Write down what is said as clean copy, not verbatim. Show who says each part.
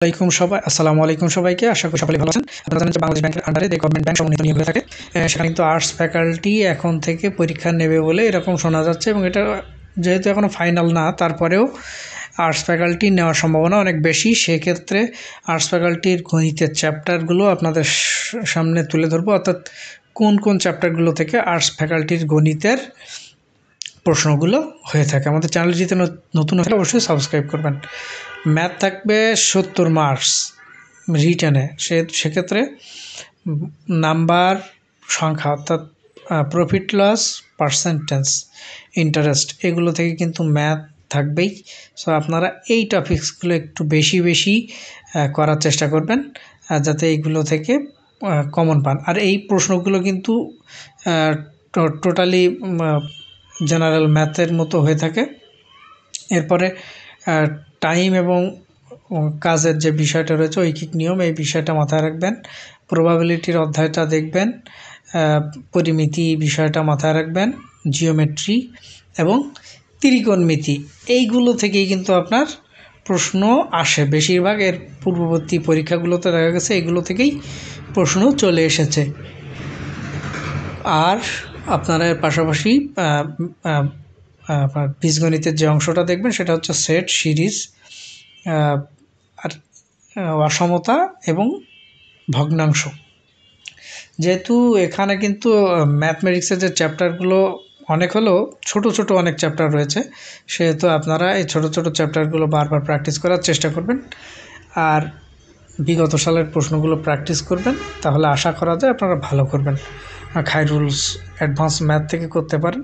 Speaker 1: আসসালামু আলাইকুম সবাইকে। আশা করি সকলে ভালো আছেন। আপনারা জানেন যে বাংলাদেশ ব্যাংকের আন্ডারে যে গভর্নমেন্ট ব্যাংক সমন্বিত নিয়োগ হয়ে থাকে, সেখানে কিন্তু আর্টস ফ্যাকাল্টি এখন থেকে পরীক্ষা নেবে বলে এরকম শোনা যাচ্ছে, এবং এটা যেহেতু এখনও ফাইনাল না, তারপরেও আর্টস ফ্যাকাল্টি নেওয়ার সম্ভাবনা অনেক বেশি। সেক্ষেত্রে আর্টস ফ্যাকাল্টির গণিতের চ্যাপ্টারগুলো আপনাদের সামনে তুলে ধরবো, অর্থাৎ কোন কোন চ্যাপ্টারগুলো থেকে আর্টস ফ্যাকাল্টির গণিতের প্রশ্নগুলো হয়ে থাকে। আমাদের চ্যানেল যদি নতুন হলে অবশ্যই সাবস্ক্রাইব করবেন। ম্যাথ থাকবে 70 মার্কস রিটেনে, সেক্ষেত্রে নাম্বার সংখ্যা অর্থাৎ প্রফিট লস, পার্সেন্টেজ, ইন্টারেস্ট, এগুলো থেকে কিন্তু ম্যাথ থাকবেই। সো আপনারা এই টপিকসগুলো একটু বেশি করার চেষ্টা করবেন, যাতে এইগুলো থেকে কমন পান। আর এই প্রশ্নগুলো কিন্তু টোটালি জেনারেল ম্যাথের মতো হয়ে থাকে। এরপরে টাইম এবং কাজের যে বিষয়টা রয়েছে, ঐকিক নিয়ম, এই বিষয়টা মাথায় রাখবেন। প্রবাবিলিটির অধ্যায়টা দেখবেন, পরিমিতি বিষয়টা মাথায় রাখবেন, জিওমেট্রি এবং ত্রিকোণমিতি, এইগুলো থেকেই কিন্তু আপনার প্রশ্ন আসে বেশিরভাগ। এর পূর্ববর্তী পরীক্ষাগুলোতে দেখা গেছে এগুলো থেকেই প্রশ্ন চলে এসেছে। আর আপনারা এর পাশাপাশি আপনার বীজগণিতের যে অংশটা দেখবেন সেটা হচ্ছে সেট, সিরিজ, আর অসমতা এবং ভগ্নাংশ। যেহেতু এখানে কিন্তু ম্যাথমেটিক্সের যে চ্যাপ্টারগুলো অনেক হলেও ছোট অনেক চ্যাপ্টার রয়েছে, সেহেতু আপনারা এই ছোট চ্যাপ্টারগুলো বারবার প্র্যাকটিস করার চেষ্টা করবেন আর বিগত সালের প্রশ্নগুলো প্র্যাকটিস করবেন। তাহলে আশা করা যায় আপনারা ভালো করবেন। খাইরুলস অ্যাডভান্স ম্যাথ থেকে করতে পারেন।